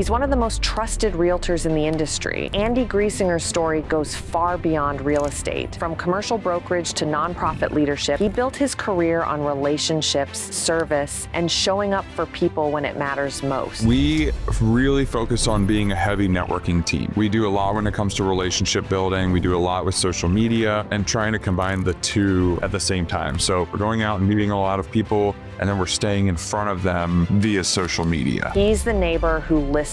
He's one of the most trusted realtors in the industry. Andy Griesinger's story goes far beyond real estate. From commercial brokerage to nonprofit leadership, he built his career on relationships, service, and showing up for people when it matters most. We really focus on being a heavy networking team. We do a lot when it comes to relationship building. We do a lot with social media and trying to combine the two at the same time. So we're going out and meeting a lot of people, and then we're staying in front of them via social media. He's the neighbor who listens,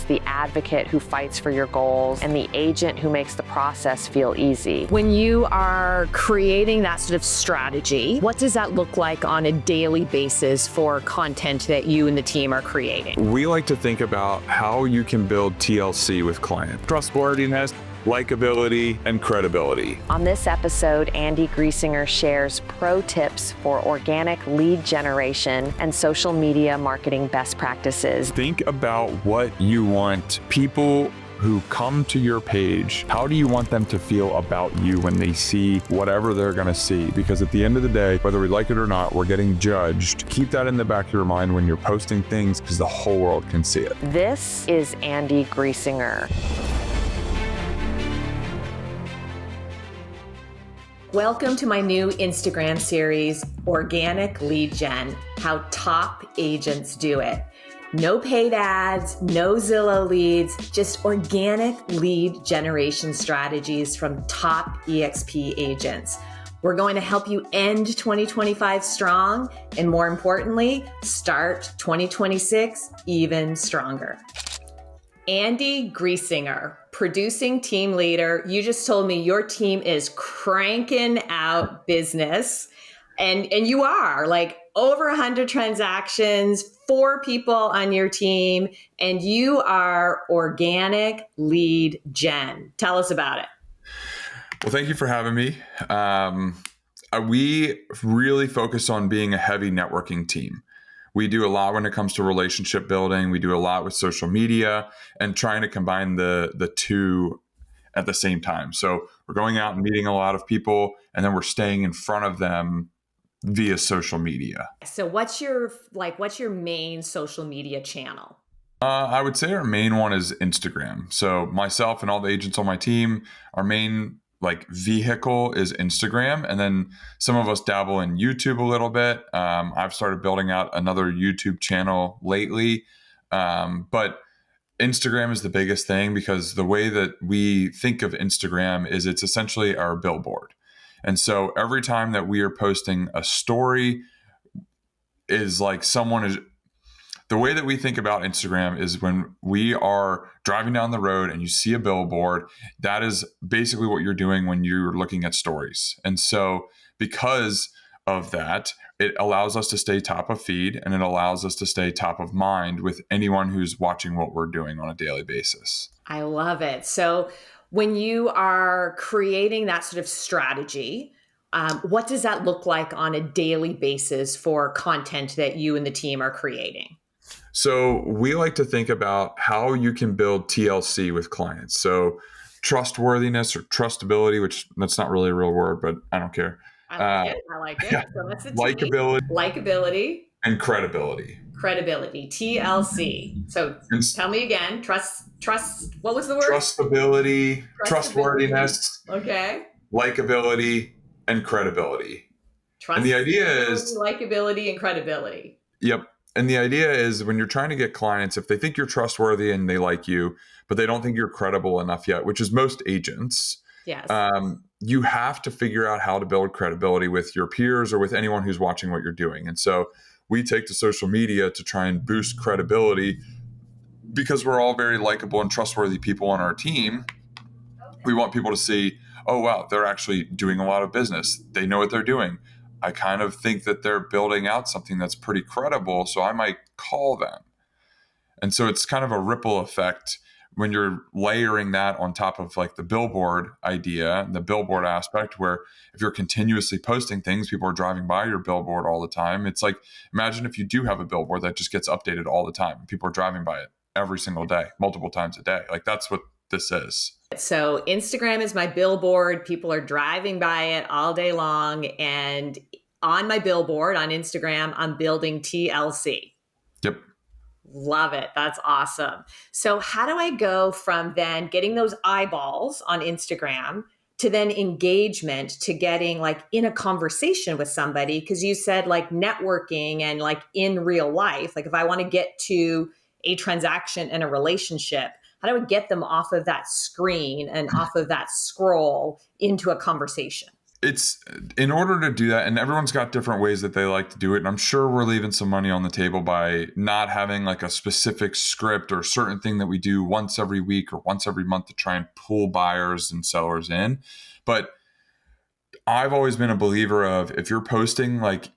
the advocate who fights for your goals, and the agent who makes the process feel easy. When you are creating that sort of strategy, what does that look like on a daily basis for content that you and the team are creating? We like to think about how you can build TLC with clients. Trustworthiness, likability, and credibility. On this episode, Andy Griesinger shares pro tips for organic lead generation and social media marketing best practices. Think about what you want people who come to your page. How do you want them to feel about you when they see whatever they're gonna see? Because at the end of the day, whether we like it or not, we're getting judged. Keep that in the back of your mind when you're posting things, because the whole world can see it. This is Andy Griesinger. Welcome to my new Instagram series, Organic Lead Gen, how top agents do it. No paid ads, no Zillow leads, just organic lead generation strategies from top EXP agents. We're going to help you end 2025 strong, and more importantly, start 2026 even stronger. Andy Griesinger, producing team leader. You just told me your team is cranking out business, and you are like over 100 transactions, 4 people on your team, and you are organic lead gen. Tell us about it. Well, thank you for having me. We really focus on being a heavy networking team. We do a lot when it comes to relationship building. We do a lot with social media and trying to combine the two at the same time. So we're going out and meeting a lot of people, and then we're staying in front of them via social media. So what's your main social media channel? I would say our main one is Instagram. So myself and all the agents on my team, our main vehicle is Instagram, and then some of us dabble in YouTube a little bit. I've started building out another YouTube channel lately, but Instagram is the biggest thing, because the way that we think of Instagram is it's essentially our billboard. And so every time that we are posting a story is like the way that we think about Instagram is when we are driving down the road and you see a billboard, that is basically what you're doing when you're looking at stories. And so because of that, it allows us to stay top of feed, and it allows us to stay top of mind with anyone who's watching what we're doing on a daily basis. I love it. So when you are creating that sort of strategy, what does that look like on a daily basis for content that you and the team are creating? So we like to think about how you can build TLC with clients. So trustworthiness or trustability, which that's not really a real word, but I don't care. I like it. Yeah. So that's the Likability and credibility. Credibility, TLC. So tell me again, trust, what was the word? Trustability, trustworthiness, okay, likability, and credibility. And the idea is likability and credibility. Yep. And the idea is when you're trying to get clients, if they think you're trustworthy and they like you, but they don't think you're credible enough yet, which is most agents, yes, you have to figure out how to build credibility with your peers or with anyone who's watching what you're doing. And so we take to social media to try and boost credibility, because we're all very likable and trustworthy people on our team. We want people to see, oh, wow, they're actually doing a lot of business. They know what they're doing. I kind of think that they're building out something that's pretty credible, so I might call them. And so it's kind of a ripple effect when you're layering that on top of the billboard idea, the billboard aspect, where if you're continuously posting things, people are driving by your billboard all the time. It's like, imagine if you do have a billboard that just gets updated all the time. People are driving by it every single day, multiple times a day. That's what this is. So Instagram is my billboard. People are driving by it all day long. And on my billboard on Instagram, I'm building TLC. Yep. Love it. That's awesome. So how do I go from then getting those eyeballs on Instagram to then engagement to getting like in a conversation with somebody? Because you said like networking and like in real life, like if I want to get to a transaction and a relationship, how do I get them off of that screen and off of that scroll into a conversation? It's in order to do that, and everyone's got different ways that they like to do it. And I'm sure we're leaving some money on the table by not having like a specific script or certain thing that we do once every week or once every month to try and pull buyers and sellers in. But I've always been a believer of, if you're posting like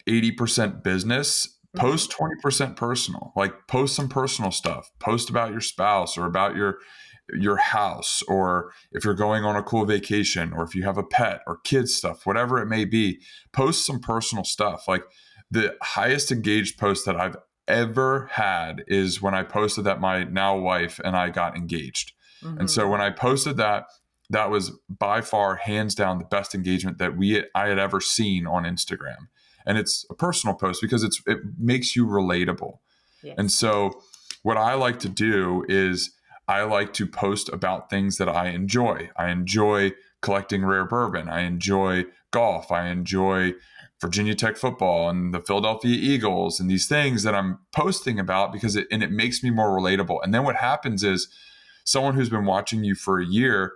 80% business, post 20% personal. Like post some personal stuff. Post about your spouse or about your house, or if you're going on a cool vacation, or if you have a pet or kids stuff, whatever it may be. Post some personal stuff. Like the highest engaged post that I've ever had is when I posted that my now wife and I got engaged. And so when I posted that, that was by far hands down the best engagement that I had ever seen on Instagram. And it's a personal post because it makes you relatable. Yes. And so what I like to do is I like to post about things that I enjoy. I enjoy collecting rare bourbon. I enjoy golf. I enjoy Virginia Tech football and the Philadelphia Eagles and these things that I'm posting about because it makes me more relatable. And then what happens is someone who's been watching you for a year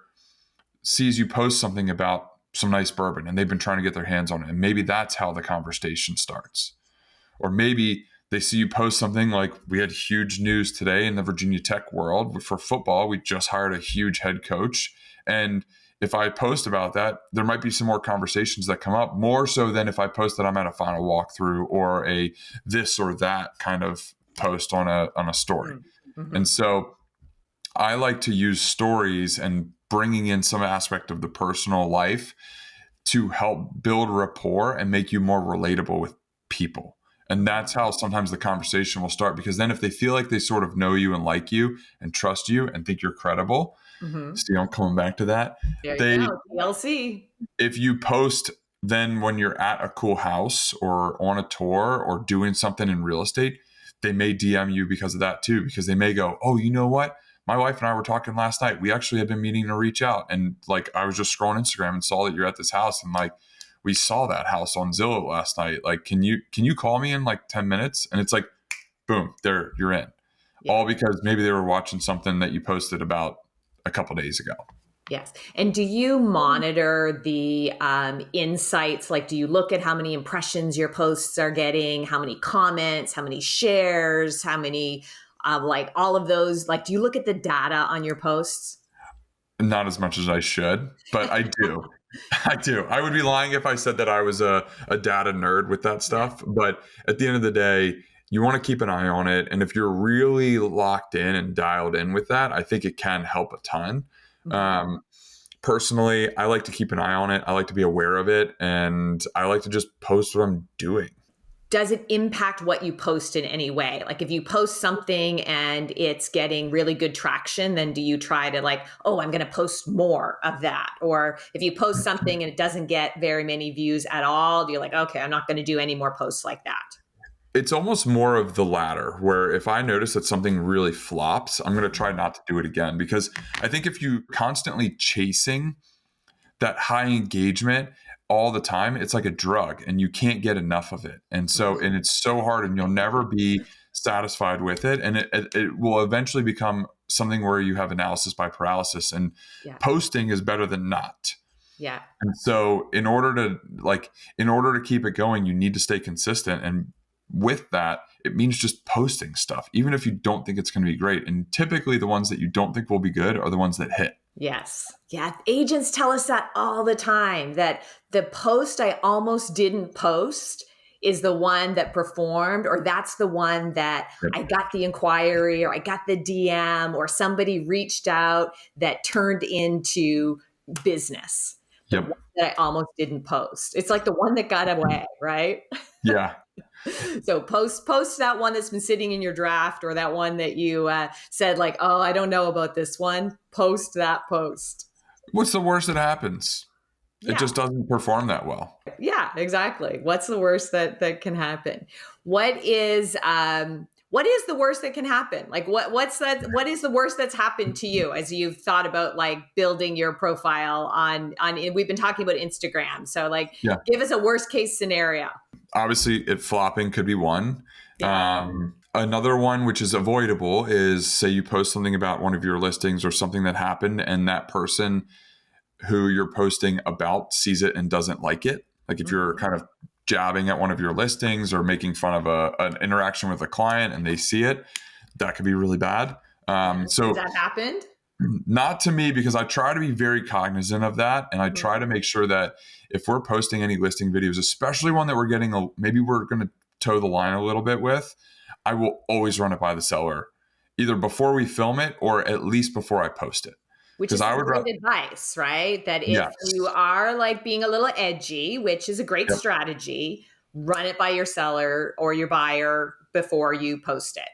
sees you post something about some nice bourbon and they've been trying to get their hands on it. And maybe that's how the conversation starts. Or maybe they see you post something like, we had huge news today in the Virginia Tech world for football. We just hired a huge head coach. And if I post about that, there might be some more conversations that come up, more so than if I post that I'm at a final walkthrough or a this or that kind of post on a story. And so I like to use stories and bringing in some aspect of the personal life to help build rapport and make you more relatable with people. And that's how sometimes the conversation will start, because then if they feel like they sort of know you and like you and trust you and think you're credible, see, I'm coming back to that. There you go, TLC. If you post then when you're at a cool house or on a tour or doing something in real estate, they may DM you because of that too, because they may go, oh, you know what? My wife and I were talking last night. We actually had been meaning to reach out. And like, I was just scrolling Instagram and saw that you're at this house. And like, we saw that house on Zillow last night. Like, can you call me in like 10 minutes? And it's like, boom, there, you're in. Yeah. All because maybe they were watching something that you posted about a couple days ago. Yes. And do you monitor the insights? Like, do you look at how many impressions your posts are getting, how many comments, how many shares, how many, like all of those? Like, do you look at the data on your posts? Not as much as I should, but I do. I do. I would be lying if I said that I was a data nerd with that stuff. But at the end of the day, you want to keep an eye on it. And if you're really locked in and dialed in with that, I think it can help a ton. Personally, I like to keep an eye on it. I like to be aware of it. And I like to just post what I'm doing. Does it impact what you post in any way? Like if you post something and it's getting really good traction, then do you try to like, oh, I'm going to post more of that? Or if you post something and it doesn't get very many views at all, you're like, okay, I'm not going to do any more posts like that. It's almost more of the latter, where if I notice that something really flops, I'm going to try not to do it again. Because I think if you constantly chasing that high engagement all the time, it's like a drug and you can't get enough of it. And so, and it's so hard and you'll never be satisfied with it. And it will eventually become something where you have analysis by paralysis, and posting is better than not. Yeah. And so in order to keep it going, you need to stay consistent. And with that, it means just posting stuff, even if you don't think it's going to be great. And typically the ones that you don't think will be good are the ones that hit. Yes. Yeah. Agents tell us that all the time, that the post I almost didn't post is the one that performed, or that's the one that I got the inquiry, or I got the DM, or somebody reached out that turned into business. The one that I almost didn't post. It's like the one that got away, right? Yeah. So post that one that's been sitting in your draft, or that one that you said like, oh, I don't know about this one. Post that post. What's the worst that happens? It just doesn't perform that well. Yeah, exactly. What's the worst that can happen? What is what is the worst that can happen? Like what is the worst that's happened to you as you've thought about like building your profile on, we've been talking about Instagram. So like, give us a worst case scenario. Obviously it flopping could be one. Yeah. Another one, which is avoidable, is say you post something about one of your listings or something that happened, and that person who you're posting about sees it and doesn't like it. Like if you're kind of jabbing at one of your listings or making fun of an interaction with a client and they see it, that could be really bad. So has that happened? Not to me, because I try to be very cognizant of that. And I try to make sure that if we're posting any listing videos, especially one that we're getting, maybe we're going to toe the line a little bit with, I will always run it by the seller, either before we film it or at least before I post it. Which is great advice, right? That if you are like being a little edgy, which is a great strategy, run it by your seller or your buyer before you post it.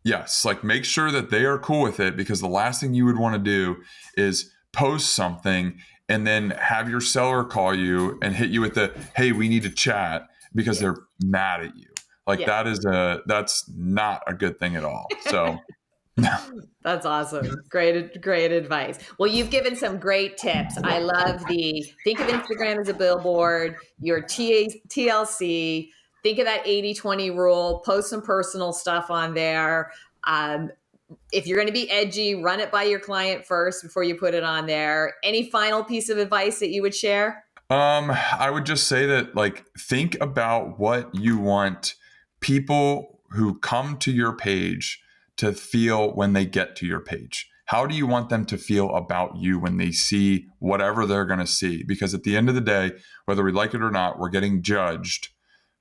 Yes, like make sure that they are cool with it, because the last thing you would want to do is post something and then have your seller call you and hit you with the, hey, we need to chat, because they're mad at you. Like that's not a good thing at all. So that's awesome. Great advice. Well, you've given some great tips. I love think of Instagram as a billboard, your TLC, think of that 80-20 rule, post some personal stuff on there. If you're going to be edgy, run it by your client first before you put it on there. Any final piece of advice that you would share? I would just say that, like, think about what you want people who come to your page to feel when they get to your page. How do you want them to feel about you when they see whatever they're going to see? Because at the end of the day, whether we like it or not, we're getting judged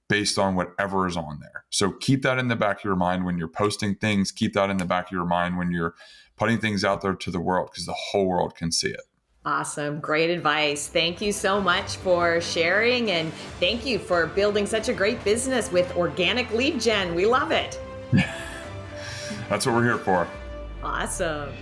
based on whatever is on there. So keep that in the back of your mind when you're posting things. Keep that in the back of your mind when you're putting things out there to the world, because the whole world can see it. Awesome. Great advice. Thank you so much for sharing, and thank you for building such a great business with organic lead gen. We love it. That's what we're here for. Awesome.